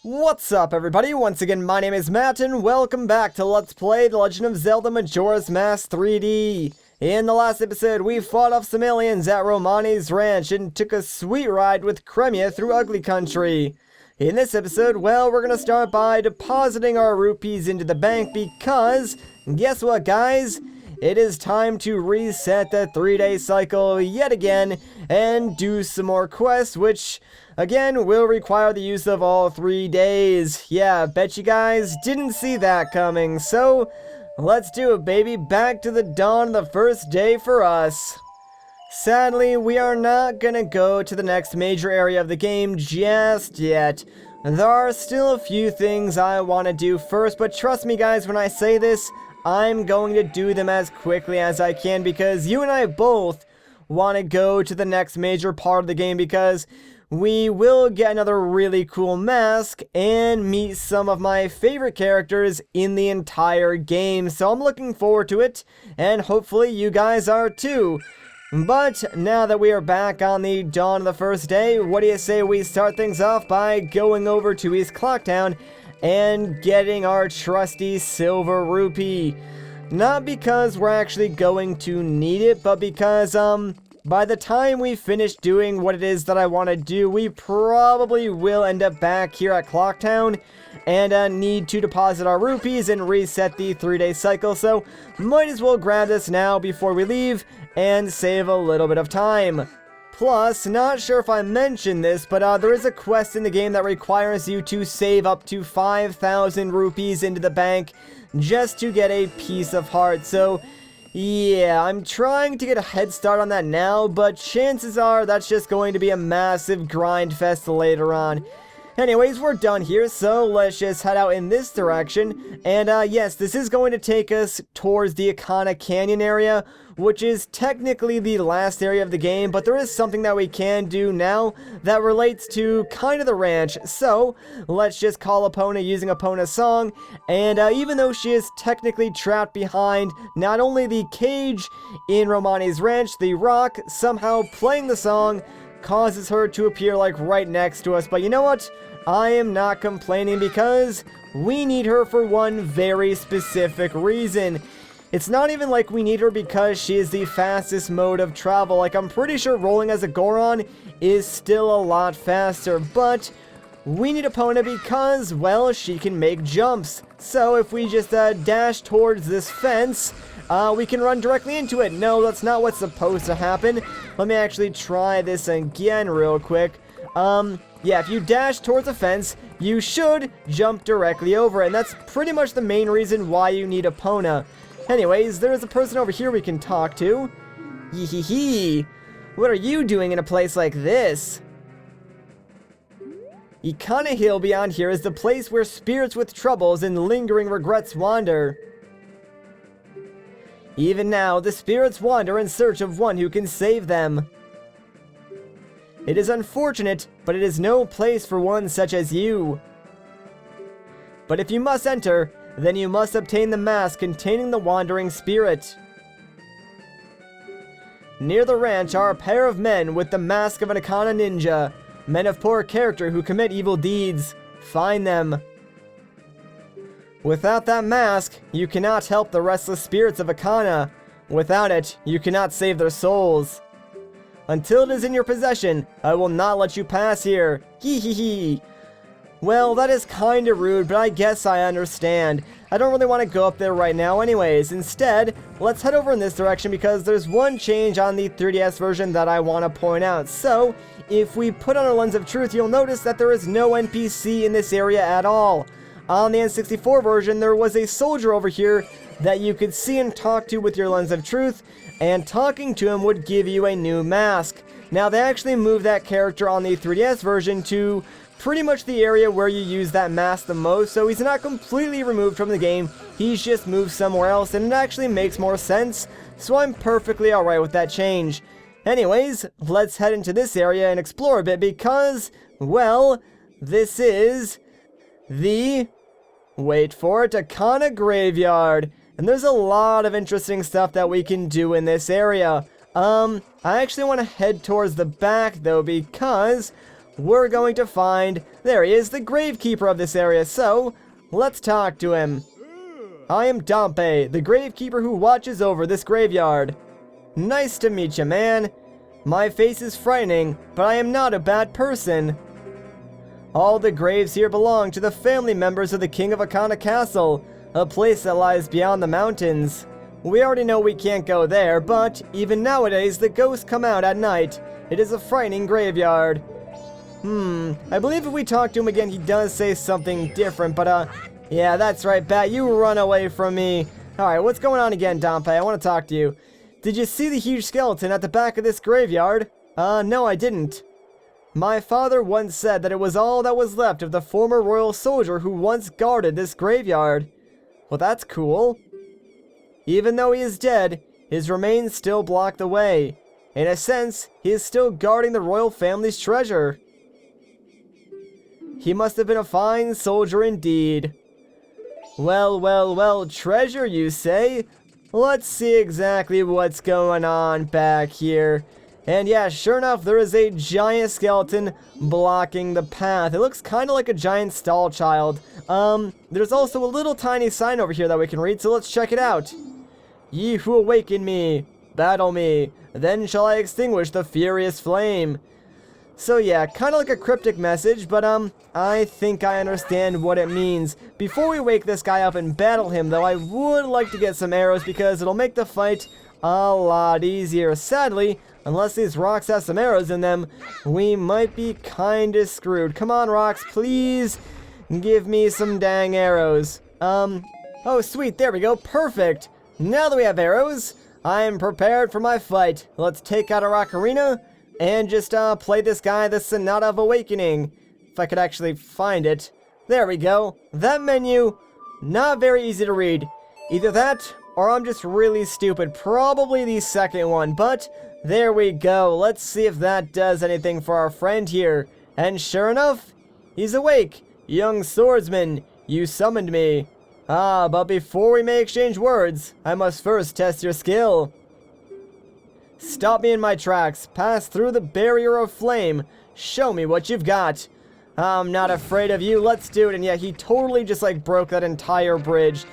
What's up, everybody? Once again, my name is Matt, and welcome back to Let's Play The Legend of Zelda Majora's Mask 3D. In the last episode, we fought off some aliens at Romani's ranch and took a sweet ride with Cremia through Ugly Country. In this episode, well, we're gonna start by depositing our rupees into the bank because, guess what, guys? It is time to reset the 3-day cycle yet again and do some more quests, which, again, will require the use of all 3 days. Yeah, bet you guys didn't see that coming, so let's do it, baby. Back to the dawn of the first day for us. Sadly, we are not gonna go to the next major area of the game just yet. There are still a few things I want to do first, but trust me, guys, when I say this, I'm going to do them as quickly as I can because you and I both want to go to the next major part of the game because we will get another really cool mask and meet some of my favorite characters in the entire game. So I'm looking forward to it, and hopefully you guys are too. But now that we are back on the dawn of the first day, what do you say we start things off by going over to East Clocktown and getting our trusty silver rupee. Not because we're actually going to need it, but because, by the time we finish doing what it is that I want to do, we probably will end up back here at Clocktown and need to deposit our rupees and reset the 3-day cycle, so might as well grab this now before we leave and save a little bit of time. Plus, not sure if I mentioned this, but there is a quest in the game that requires you to save up to 5,000 rupees into the bank just to get a piece of heart. So, yeah, I'm trying to get a head start on that now, but chances are that's just going to be a massive grind fest later on. Anyways, we're done here, so let's just head out in this direction. And yes, this is going to take us towards the Ikana Canyon area, which is technically the last area of the game, but there is something that we can do now that relates to kind of the ranch. So let's just call Epona using Epona's song, and even though she is technically trapped behind not only the cage in Romani's ranch, the rock, somehow playing the song causes her to appear like right next to us. But you know what? I am not complaining because we need her for one very specific reason. It's not even like we need her because she is the fastest mode of travel. Like, I'm pretty sure rolling as a Goron is still a lot faster, but we need Epona because, well, she can make jumps. So if we just dash towards this fence, we can run directly into it. No, that's not what's supposed to happen. Let me actually try this again real quick. Yeah, if you dash towards a fence, you should jump directly over it, and that's pretty much the main reason why you need Epona. Anyways, there's a person over here we can talk to. Yee-hee-hee. What are you doing in a place like this? Ikana Hill beyond here is the place where spirits with troubles and lingering regrets wander. Even now, the spirits wander in search of one who can save them. It is unfortunate, but it is no place for one such as you. But if you must enter, then you must obtain the mask containing the wandering spirit. Near the ranch are a pair of men with the mask of an Ikana ninja, men of poor character who commit evil deeds. Find them. Without that mask, you cannot help the restless spirits of Ikana. Without it, you cannot save their souls. Until it is in your possession, I will not let you pass here. Hee hee hee. Well, that is kinda rude, but I guess I understand. I don't really want to go up there right now anyways. Instead, let's head over in this direction because there's one change on the 3DS version that I want to point out. So, if we put on our Lens of Truth, you'll notice that there is no NPC in this area at all. On the N64 version, there was a soldier over here that you could see and talk to with your Lens of Truth, and talking to him would give you a new mask. Now, they actually moved that character on the 3DS version to pretty much the area where you use that mask the most, so he's not completely removed from the game, he's just moved somewhere else, and it actually makes more sense, so I'm perfectly alright with that change. Anyways, let's head into this area and explore a bit because, well, this is the, wait for it, Ikana Graveyard. And there's a lot of interesting stuff that we can do in this area. I actually want to head towards the back though because we're going to find, there he is, the gravekeeper of this area, so let's talk to him. I am Dompe, the gravekeeper who watches over this graveyard. Nice to meet you, man. My face is frightening, but I am not a bad person. All the graves here belong to the family members of the King of Ikana Castle, a place that lies beyond the mountains. We already know we can't go there, but even nowadays the ghosts come out at night. It is a frightening graveyard. I believe if we talk to him again, he does say something different, but yeah, that's right, Bat, you run away from me. Alright, what's going on again, Dompe? I want to talk to you. Did you see the huge skeleton at the back of this graveyard? No, I didn't. My father once said that it was all that was left of the former royal soldier who once guarded this graveyard. Well, that's cool. Even though he is dead, his remains still block the way. In a sense, he is still guarding the royal family's treasure. He must have been a fine soldier indeed. Well, treasure, you say? Let's see exactly what's going on back here. And yeah, sure enough, there is a giant skeleton blocking the path. It looks kind of like a giant stall child. There's also a little tiny sign over here that we can read, so let's check it out. Ye who awaken me, battle me, then shall I extinguish the furious flame. So yeah, kind of like a cryptic message, but I think I understand what it means. Before we wake this guy up and battle him, though, I would like to get some arrows because it'll make the fight a lot easier. Sadly, unless these rocks have some arrows in them, we might be kinda screwed. Come on, rocks, please give me some dang arrows. Oh sweet, there we go, perfect. Now that we have arrows, I am prepared for my fight. Let's take out our ocarina and just play this guy the Sonata of Awakening. If I could actually find it. There we go. That menu, not very easy to read. Either that, or I'm just really stupid. Probably the second one, but there we go. Let's see if that does anything for our friend here. And sure enough, he's awake. Young swordsman, you summoned me. But before we may exchange words, I must first test your skill. Stop me in my tracks. Pass through the barrier of flame. Show me what you've got. I'm not afraid of you. Let's do it. And yeah, he totally just like broke that entire bridge.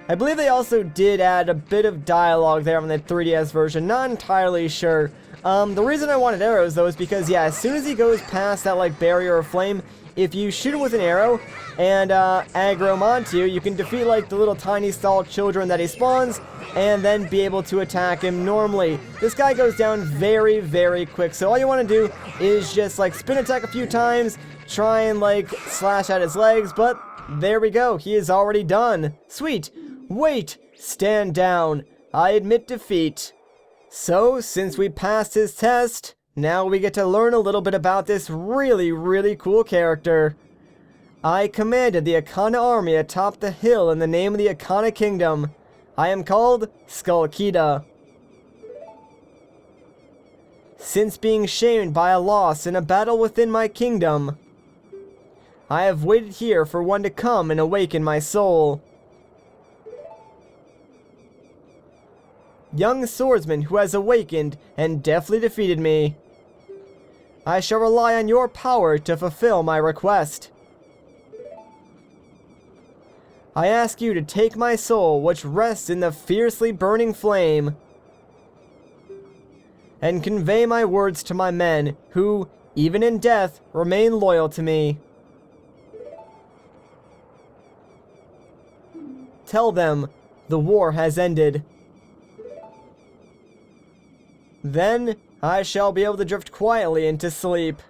I believe they also did add a bit of dialogue there on the 3DS version. Not entirely sure. The reason I wanted arrows though is because yeah, as soon as he goes past that like barrier of flame, if you shoot him with an arrow and aggro him onto you, you can defeat like the little tiny stall children that he spawns and then be able to attack him normally. This guy goes down very, very quick, so all you want to do is just like spin attack a few times, try and like slash at his legs, but there we go, he is already done. Sweet. Wait, stand down. I admit defeat. So, since we passed his test, now we get to learn a little bit about this really, really cool character. I commanded the Ikana army atop the hill in the name of the Ikana Kingdom. I am called Skull Keeta. Since being shamed by a loss in a battle within my kingdom, I have waited here for one to come and awaken my soul. Young swordsman who has awakened and deftly defeated me. I shall rely on your power to fulfill my request. I ask you to take my soul, which rests in the fiercely burning flame, and convey my words to my men, who, even in death, remain loyal to me. Tell them the war has ended. Then I shall be able to drift quietly into sleep.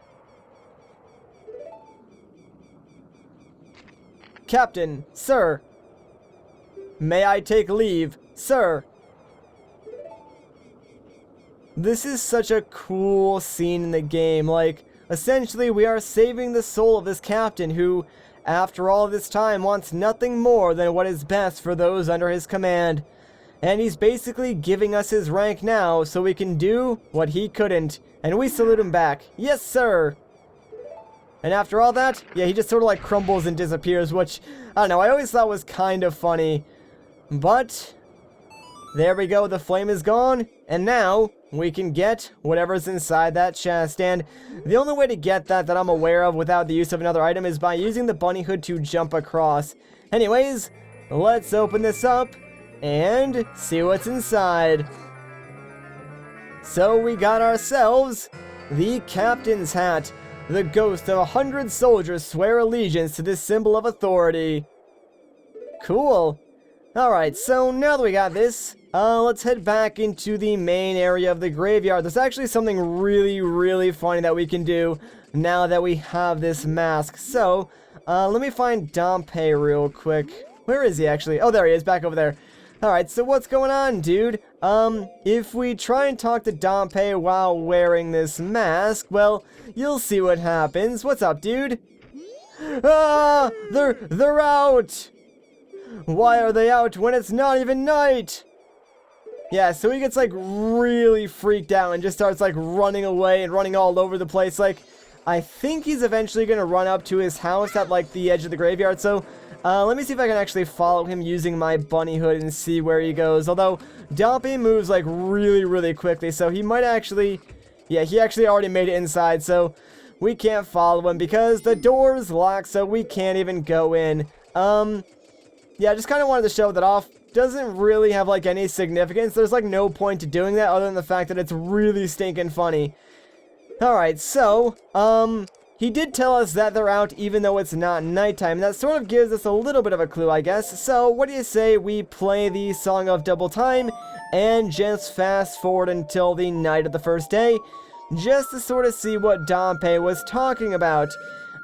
Captain, sir. May I take leave, sir? This is such a cool scene in the game. Like, essentially we are saving the soul of this captain who, after all this time, wants nothing more than what is best for those under his command. And he's basically giving us his rank now so we can do what he couldn't. And we salute him back. Yes, sir! And after all that, yeah, he just sort of like crumbles and disappears, which, I don't know, I always thought was kind of funny. But there we go, the flame is gone, and now we can get whatever's inside that chest, and the only way to get that I'm aware of without the use of another item is by using the bunny hood to jump across. Anyways, let's open this up and see what's inside. So we got ourselves the captain's hat. The ghost of 100 soldiers swear allegiance to this symbol of authority. Cool. Alright, so now that we got this, let's head back into the main area of the graveyard. There's actually something really funny that we can do now that we have this mask. So, let me find Dompe real quick. Where is he actually? Oh, there he is, back over there. Alright, so what's going on, dude? If we try and talk to Dompe while wearing this mask, well, you'll see what happens. What's up, dude? Ah! They're out! Why are they out when it's not even night? Yeah, so he gets, like, really freaked out and just starts, like, running away and running all over the place. Like, I think he's eventually gonna run up to his house at, like, the edge of the graveyard, so let me see if I can actually follow him using my bunny hood and see where he goes. Although, Dompe moves, like, really quickly, so he might actually... Yeah, he actually already made it inside, so we can't follow him because the door's locked, so we can't even go in. Yeah, I just kind of wanted to show that off. Doesn't really have, like, any significance. There's, like, no point to doing that other than the fact that it's really stinking funny. Alright, so, he did tell us that they're out even though it's not nighttime. That sort of gives us a little bit of a clue, I guess. So, what do you say we play the Song of Double Time and just fast forward until the night of the first day, just to sort of see what Dompe was talking about.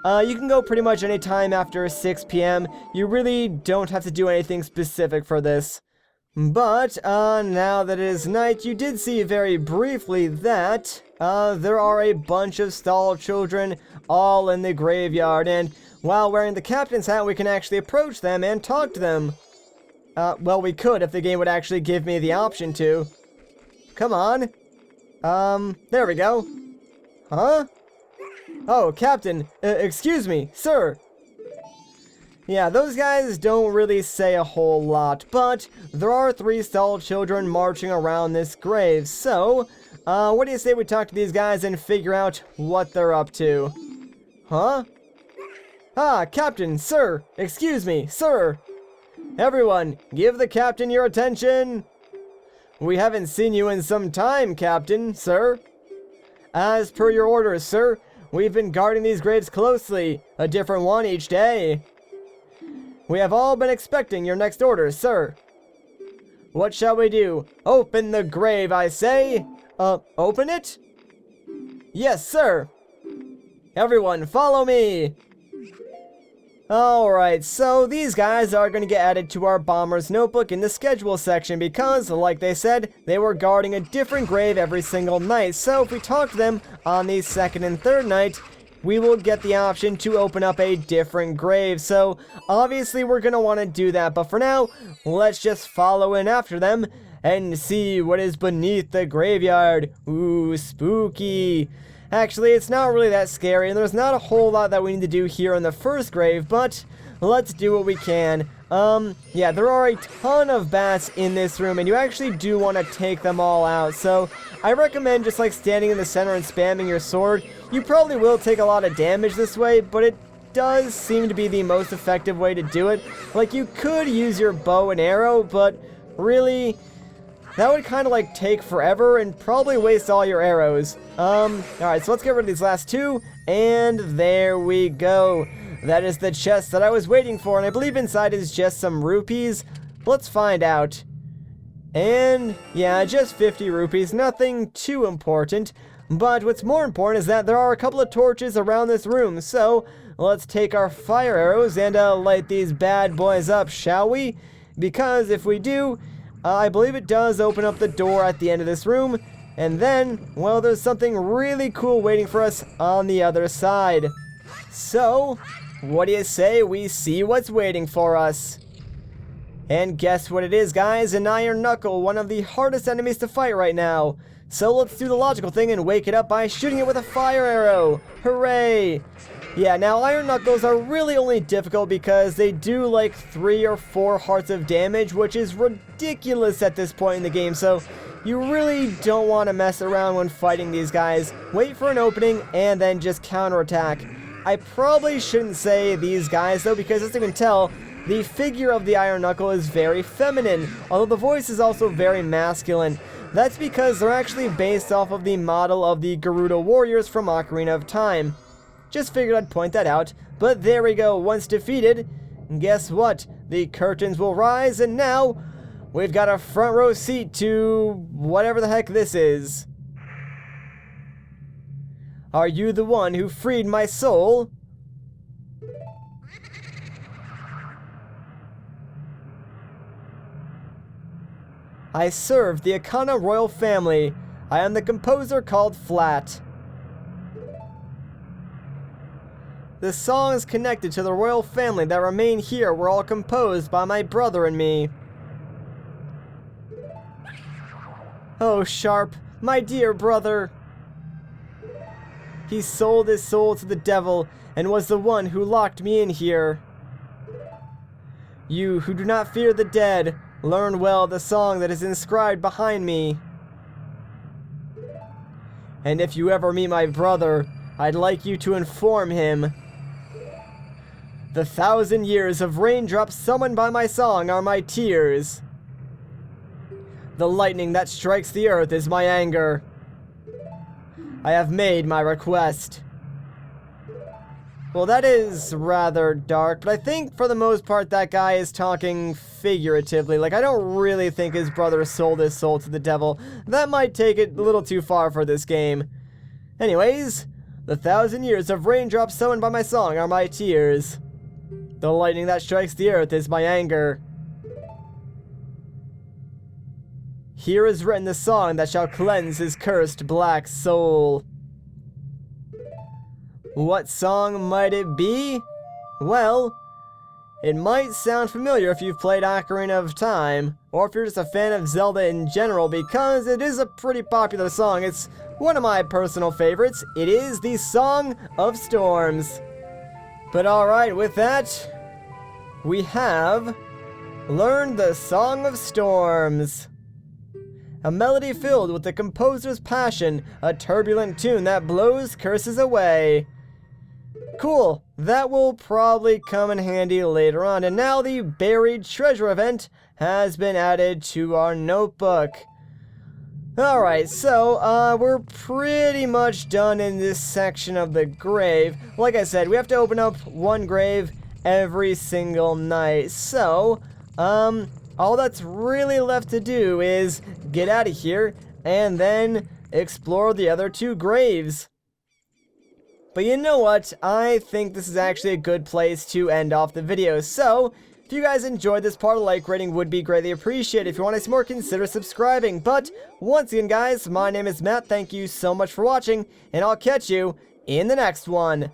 You can go pretty much any time after 6 p.m. You really don't have to do anything specific for this. But, now that it is night, you did see very briefly that, there are a bunch of stall children all in the graveyard, and while wearing the captain's hat, we can actually approach them and talk to them. Well, we could if the game would actually give me the option to. Come on. There we go. Huh? Oh, Captain, excuse me, sir. Yeah, those guys don't really say a whole lot, but there are 3 stall children marching around this grave, so, what do you say we talk to these guys and figure out what they're up to? Huh? Ah, Captain, sir, excuse me, sir. Everyone, give the Captain your attention. We haven't seen you in some time, Captain, sir. As per your orders, sir, we've been guarding these graves closely, a different one each day. We have all been expecting your next orders, sir. What shall we do? Open the grave, I say. Open it? Yes, sir. Everyone, follow me. Alright, so these guys are going to get added to our bomber's notebook in the schedule section because, like they said, they were guarding a different grave every single night. So if we talk to them on the 2nd and 3rd night, we will get the option to open up a different grave. So obviously we're going to want to do that, but for now, let's just follow in after them and see what is beneath the graveyard. Ooh, spooky. Actually, it's not really that scary, and there's not a whole lot that we need to do here in the first grave, but let's do what we can. Yeah, there are a ton of bats in this room, and you actually do want to take them all out, so I recommend just, like, standing in the center and spamming your sword. You probably will take a lot of damage this way, but it does seem to be the most effective way to do it. Like, you could use your bow and arrow, but really, that would kind of, like, take forever and probably waste all your arrows. Alright, so let's get rid of these last 2, and there we go. That is the chest that I was waiting for, and I believe inside is just some rupees. Let's find out. And, yeah, just 50 rupees, nothing too important. But what's more important is that there are a couple of torches around this room, so let's take our fire arrows and light these bad boys up, shall we? Because if we do, I believe it does open up the door at the end of this room, and then, well, there's something really cool waiting for us on the other side. So, what do you say we see what's waiting for us? And guess what it is, guys? An Iron Knuckle, one of the hardest enemies to fight right now. So let's do the logical thing and wake it up by shooting it with a fire arrow. Hooray! Yeah, now Iron Knuckles are really only difficult because they do like 3 or 4 hearts of damage, which is ridiculous at this point in the game. So You really don't want to mess around when fighting these guys. Wait for an opening and then just counterattack. I probably shouldn't say these guys though, because as you can tell, the figure of the Iron Knuckle is very feminine, although the voice is also very masculine. That's because they're actually based off of the model of the Gerudo warriors from Ocarina of Time. Just figured I'd point that out, but there we go. Once defeated, guess what? The curtains will rise, and now we've got a front row seat to whatever the heck this is. Are you the one who freed my soul? I serve the Ikana royal family. I am the composer called Flat. The songs connected to the royal family that remain here were all composed by my brother and me. Oh, Sharp, my dear brother. He sold his soul to the devil and was the one who locked me in here. You who do not fear the dead, learn well the song that is inscribed behind me. And if you ever meet my brother, I'd like you to inform him. The 1,000 years of raindrops summoned by my song are my tears. The lightning that strikes the earth is my anger. I have made my request. Well, that is rather dark, but I think for the most part that guy is talking figuratively. Like, I don't really think his brother sold his soul to the devil. That might take it a little too far for this game. Anyways, the 1,000 years of raindrops summoned by my song are my tears. The lightning that strikes the earth is my anger. Here is written the song that shall cleanse his cursed black soul. What song might it be? Well, it might sound familiar if you've played Ocarina of Time, or if you're just a fan of Zelda in general, because it is a pretty popular song. It's one of my personal favorites. It is the Song of Storms. But alright, with that, we have learned the Song of Storms. A melody filled with the composer's passion, a turbulent tune that blows curses away. Cool, that will probably come in handy later on. And now the buried treasure event has been added to our notebook. Alright, so we're pretty much done in this section of the grave. Like I said, we have to open up one grave every single night. So, all that's really left to do is get out of here and then explore the other two graves. But you know what? I think this is actually a good place to end off the video. So, if you guys enjoyed this part, a like rating would be greatly appreciated. If you want to see more, consider subscribing. But, once again guys, my name is Matt. Thank you so much for watching, and I'll catch you in the next one.